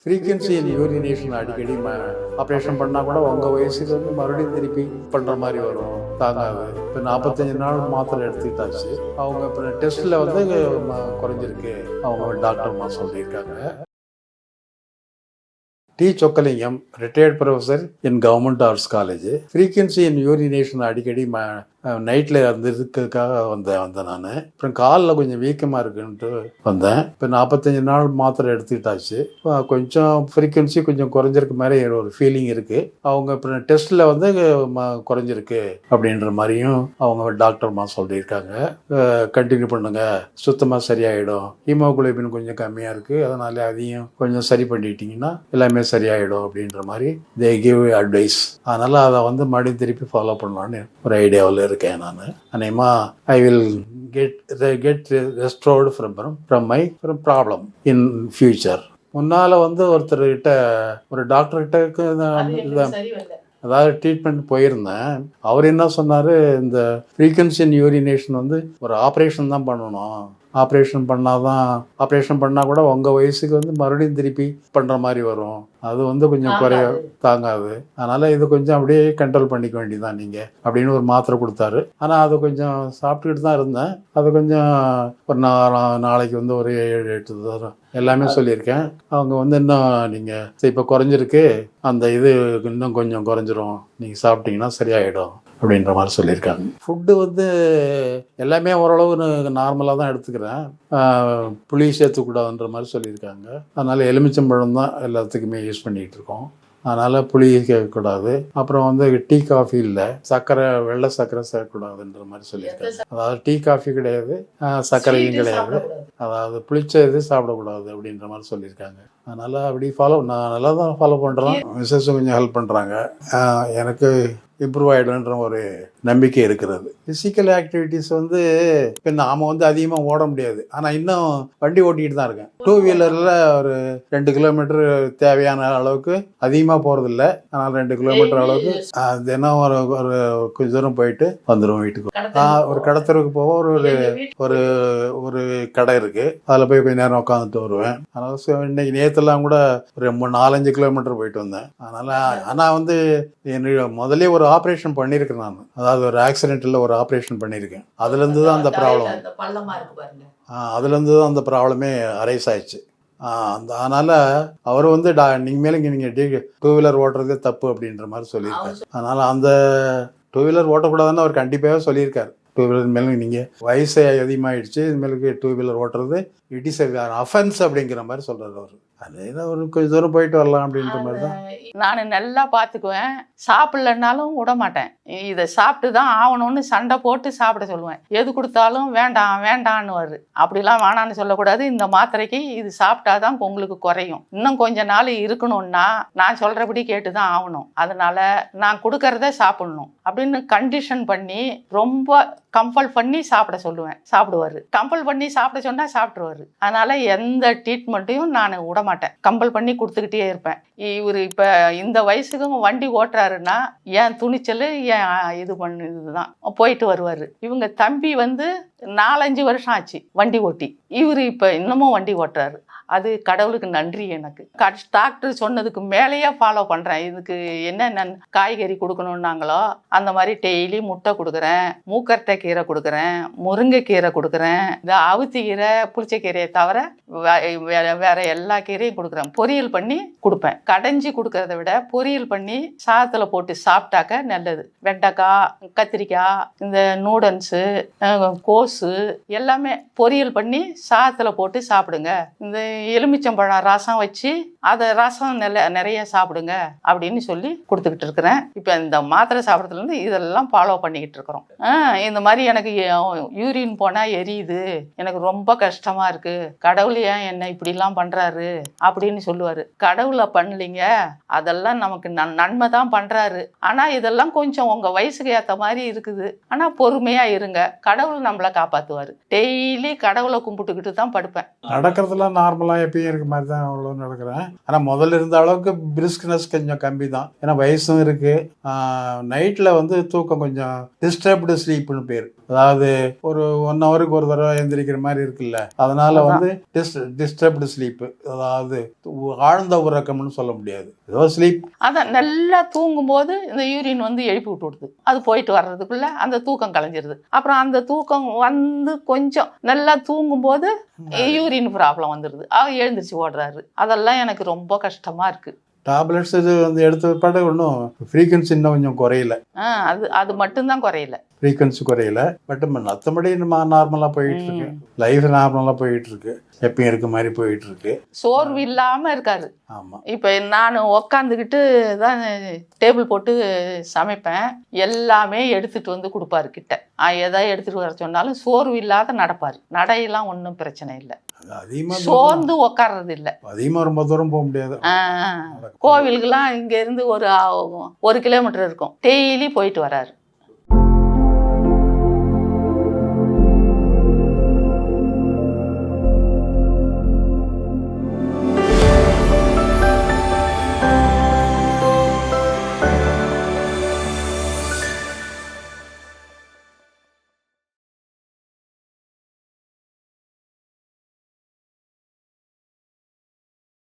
Frequency and urination அடிக்கடி operation பண்ணால் கூட உங்கள் வயசுக்கு வந்து மறுபடியும் திருப்பி பண்ணுற மாதிரி வரும், தாங்காது. இப்போ 45 நாள் மாத்திரை எடுத்துக்கிட்டாச்சு. அவங்க இப்போ டெஸ்ட்டில் வந்து குறைஞ்சிருக்கு அவங்க டாக்டர்மா சொல்லியிருக்காங்க. T Chockalingam, retired professor in government arts college. Frequency and urination அடிக்கடி நைட்டில் இருந்ததுக்காக வந்தேன் நான். அப்புறம் காலில் கொஞ்சம் வீக்கமாக இருக்குன்ட்டு வந்தேன். இப்போ 45 நாள் மாத்திரை எடுத்துக்கிட்டாச்சு. கொஞ்சம் ஃப்ரீக்வன்சி கொஞ்சம் குறைஞ்சிருக்கு மாதிரி ஒரு ஃபீலிங் இருக்குது. அவங்க இப்போ டெஸ்ட்டில் வந்து குறைஞ்சிருக்கு அப்படின்ற மாதிரியும் அவங்க டாக்டர்மா சொல்லியிருக்காங்க. கண்டினியூ பண்ணுங்க, சுத்தமாக சரியாயிடும். ஹீமோகுளோபின் கொஞ்சம் கம்மியாக இருக்குது, அதனால அதையும் கொஞ்சம் சரி பண்ணிட்டீங்கன்னா எல்லாமே சரியாயிடும் அப்படின்ற மாதிரி தே கிவ் அட்வைஸ். அதனால் அதை வந்து மறுபடியும் திருப்பி ஃபாலோ பண்ணலான்னு ஒரு ஐடியாவில் இருக்கேன் நான். அநேகமாக I will get restored from my problem in future. முன்னால் வந்து ஒருத்தர்கிட்ட ஒரு டாக்டர்கிட்ட அதாவது ட்ரீட்மெண்ட் போயிருந்தேன். அவர் என்ன சொன்னார், இந்த ஃப்ரீக்வன்சி அண்ட் யூரினேஷன் வந்து ஒரு ஆப்ரேஷன் தான் பண்ணணும். ஆப்ரேஷன் பண்ணால் கூட உங்கள் வயசுக்கு வந்து மறுபடியும் திருப்பி பண்ணுற மாதிரி வரும், அது வந்து கொஞ்சம் தாங்காது. அதனால் இது கொஞ்சம் அப்படியே கண்ட்ரோல் பண்ணிக்க வேண்டியதான் நீங்கள் அப்படின்னு ஒரு மாத்திரை கொடுத்தாரு. ஆனால் அது கொஞ்சம் சாப்பிட்டுக்கிட்டு தான் இருந்தேன். அது கொஞ்சம் ஒரு நாளைக்கு வந்து ஒரு 7-8 தரம் எல்லாமே சொல்லியிருக்கேன். அவங்க வந்து இன்னும் நீங்கள் இப்போ குறைஞ்சிருக்கு, அந்த இது இன்னும் கொஞ்சம் குறைஞ்சிரும், நீங்கள் சாப்பிட்டீங்கன்னா சரியாயிடும் அப்படின்ற மாதிரி சொல்லியிருக்காங்க. ஃபுட்டு வந்து எல்லாமே ஓரளவு நார்மலாக தான் எடுத்துக்கிறேன். புளி சேர்த்துக்கூடாதுன்ற மாதிரி சொல்லியிருக்காங்க. அதனால் எலுமிச்சம்பழம் தான் எல்லாத்துக்குமே யூஸ் பண்ணிகிட்டு இருக்கோம். அதனால் புளி சேர்க்கக்கூடாது. அப்புறம் வந்து டீ காஃபி இல்லை, வெள்ளை சர்க்கரை சேர்க்கக்கூடாதுன்ற மாதிரி சொல்லியிருக்காங்க. அதாவது டீ காஃபி கிடையாது, சர்க்கரையும் கிடையாது, அதாவது புளிச்ச இது சாப்பிடக்கூடாது அப்படின்ற மாதிரி சொல்லியிருக்காங்க. அதனால் அப்படி நான் நல்லா தான் ஃபாலோ பண்ணுறோம். மிஸ்ஸஸும் கொஞ்சம் ஹெல்ப் பண்ணுறாங்க. எனக்கு இம்ப்ரூவ் ஆகிடும்ன்ற ஒரு நம்பிக்கை இருக்கிறது. ஃபிசிக்கல் ஆக்டிவிட்டீஸ் வந்து இப்போ நாம் வந்து அதிகமாக ஓட முடியாது, ஆனால் இன்னும் வண்டி ஓட்டிக்கிட்டு தான் இருக்கேன். 2 வீலரில் ஒரு 2 கிலோமீட்டர் தேவையான அளவுக்கு அதிகமாக போகிறதில்ல. ஆனால் 2 கிலோமீட்டர் அளவுக்கு தினம் ஒரு கொஞ்சம் தூரம் போயிட்டு வந்துடுவோம் வீட்டுக்கு. ஒரு கடத்தருக்கு போவோம், ஒரு ஒரு கடை இருக்குது, அதில் போய் கொஞ்சம் நேரம் உட்காந்துட்டு வருவேன். அதனால் இன்னைக்கு நேற்றுலாம் கூட ஒரு 4-5 கிலோமீட்டர் போயிட்டு வந்தேன். ஆனால் வந்து முதல்ல ஒரு ஆப்ரேஷன் பண்ணியிருக்கேன் நான். அதாவது ஒரு ஆக்சிடென்ட்டில் ஒரு ஆப்ரேஷன் பண்ணியிருக்கேன். அதுலேருந்து தான் அந்த ப்ராப்ளமே அரைஸ் ஆயிடுச்சு. அதனால் அவர் வந்து நீங்கள் 2 வீலர் ஓட்டுறதே தப்பு அப்படின்ற மாதிரி சொல்லியிருக்காரு. அதனால் அந்த 2 வீலர் ஓட்டக்கூடாதுன்னு அவர் கண்டிப்பாக சொல்லியிருக்காரு. 2 வீலர் மேலே நீங்கள் வயசு அதிகமாகிடுச்சு, இதுமாதிரி 2 வீலர் ஓட்டுறது இட் இஸ் அஃபென்ஸ் அப்படிங்கிற மாதிரி சொல்கிறார் அவர். அதே தான் ஒரு கொஞ்சம் தூரம் போயிட்டு வரலாம் அப்படின்ற மாதிரி தான். நான் நல்லா பார்த்துக்குவேன், சாப்பிட்லன்னாலும் விட மாட்டேன். இதை சாப்பிட்டு தான் ஆகணும்னு சண்டை போட்டு சாப்பிட சொல்லுவேன். எது கொடுத்தாலும் வேண்டான்னு அப்படிலாம் வேணான்னு சொல்லக்கூடாது. இந்த மாத்திரைக்கு இது சாப்பிட்டாதான் உங்களுக்கு குறையும், இன்னும் கொஞ்ச நாள் இருக்கணும்னா நான் சொல்கிறபடி கேட்டு தான் ஆகணும், அதனால நான் கொடுக்கறத சாப்பிடணும் அப்படின்னு கண்டிஷன் பண்ணி ரொம்ப கம்பல் பண்ணி சாப்பிட சொல்லுவேன். சாப்பிடுவார். கம்பல் பண்ணி சாப்பிட சொன்னால் சாப்பிட்ருவார். அதனால் எந்த ட்ரீட்மெண்ட்டையும் நான் விட மாட்டேன், கம்பல் பண்ணி கொடுத்துக்கிட்டே இருப்பேன். இவர் இப்போ இந்த வயசுக்கும் வண்டி ஓட்டுறாருன்னா என் துணிச்சல், என் இதுதான் போயிட்டு வருவார். இவங்க தம்பி வந்து 4-5 வருஷம் ஆச்சு வண்டி ஓட்டி, இவர் இப்போ இன்னமும் வண்டி ஓட்டுறாரு. அது கடவுளுக்கு நன்றி. எனக்கு டாக்டர் சொன்னதுக்கு மேலேயே ஃபாலோ பண்ணுறேன். இதுக்கு என்னென்ன காய்கறி கொடுக்கணுன்னாங்களோ அந்த மாதிரி டெய்லி முட்டை கொடுக்குறேன், மூக்கரட்டை கீரை கொடுக்குறேன், முருங்கைக்கீரை கொடுக்குறேன், இந்த அவுத்தி கீரை புளிச்சக்கீரையை தவிர வேற எல்லா கீரையும் கொடுக்குறேன். பொரியல் பண்ணி கொடுப்பேன். கடைஞ்சி கொடுக்கறத விட பொரியல் பண்ணி சாதத்தில் போட்டு சாப்பிட்டாக்க நல்லது. வெண்டைக்காய், கத்திரிக்காய், இந்த நூடல்ஸு, கோஸு எல்லாமே பொரியல் பண்ணி சாதத்தில் போட்டு சாப்பிடுங்க. இந்த எலுமிச்சம்பழம் ரசம் வச்சு அதை ரசம் நிறைய சாப்பிடுங்க அப்படின்னு சொல்லி கொடுத்துக்கிட்டு இருக்கிறேன். இப்போ இந்த மாத்திரை சாப்பிட்றதுலேருந்து இதெல்லாம் ஃபாலோ பண்ணிக்கிட்டு இருக்கிறோம். இந்த மாதிரி எனக்கு யூரின் போனால் எரியுது, எனக்கு ரொம்ப கஷ்டமாக இருக்குது, கடவுள் ஏன் என்ன இப்படிலாம் பண்ணுறாரு அப்படின்னு சொல்லுவார். கடவுளை பண்ணலிங்க, அதெல்லாம் நமக்கு நன்மை தான் பண்ணுறாரு. ஆனால் இதெல்லாம் கொஞ்சம் உங்கள் வயசுக்கு ஏற்ற மாதிரி இருக்குது, ஆனால் பொறுமையாக இருங்க, கடவுள் நம்மளை காப்பாற்றுவார். டெய்லி கடவுளை கும்பிட்டுக்கிட்டு தான் படுப்பேன். நடக்கிறதுலாம் நார்மலாக எப்பயும் இருக்க மாதிரி தான் அவ்வளோ நடக்கிறேன். ஆனால் முதல்ல இருந்த அளவுக்கு பிரிஸ்க்னஸ் கொஞ்சம் கம்மி தான், ஏன்னா வயசும் இருக்குது. நைட்டில் வந்து தூக்கம் கொஞ்சம் டிஸ்டர்ப்டு ஸ்லீப்னு பேர். பேர். அதாவது ஒரு 1 ஹவருக்கு ஒரு தடவை எந்திரிக்கிற மாதிரி இருக்குல்ல, அதனால வந்து டிஸ்டர்ப்டு ஸ்லீப்பு, அதாவது ஆழ்ந்த உறக்கம்னு சொல்ல முடியாது, ஏதோ ஸ்லீப். அதான் நல்லா தூங்கும்போது இந்த யூரின் வந்து எழுப்பி விட்டுடுது. அது போயிட்டு வர்றதுக்குள்ள அந்த தூக்கம் கலைஞ்சிருது. அப்புறம் அந்த தூக்கம் வந்து கொஞ்சம் நல்லா தூங்கும்போது யூரின் ப்ராப்ளம் வந்துடுது. எழுந்திரிச்சு ஓடுறாரு. அதெல்லாம் எனக்கு ரொம்ப கஷ்டமா இருக்கு. டேப்லெட்ஸ் இது வந்து எடுத்த பிற்பாடு ஒன்றும் ஃப்ரீக்வன்சி இன்னும் கொஞ்சம் குறையல. அது மட்டும்தான் குறையல, ஃப்ரீக்வன்சி குறையல. பட் மற்றபடி நம்ம நார்மலாக போயிட்டு இருக்கு, லைஃப் நார்மலாக போயிட்டு இருக்கு, எப்பயும் இருக்க மாதிரி போயிட்டு இருக்கு. சோர்வு இல்லாம இருக்காரு. ஆமாம். இப்போ நான் உக்காந்துக்கிட்டு தான் டேபிள் போட்டு சமைப்பேன். எல்லாமே எடுத்துட்டு வந்து கொடுப்பாரு கிட்ட. எதாவது எடுத்துட்டு வர சொன்னாலும் சோர்வு இல்லாத நடப்பாரு. நடையெல்லாம் ஒன்றும் பிரச்சனை இல்லை. அதிகமாக சோர்ந்து உக்காடுறது இல்லை. அதிகமாக ரொம்ப தூரம் போக முடியாது. கோவிலுக்கெல்லாம் இங்க இருந்து ஒரு 1 கிலோமீட்டர் இருக்கும். டெய்லி போயிட்டு வராரு.